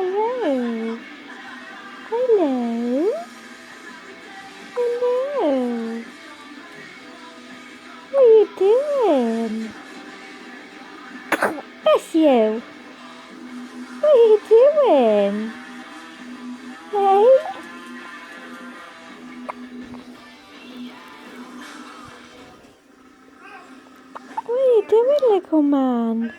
Hello. Hello. Hello. What are you doing? Bless you. What are you doing? Hey? What are you doing, little man?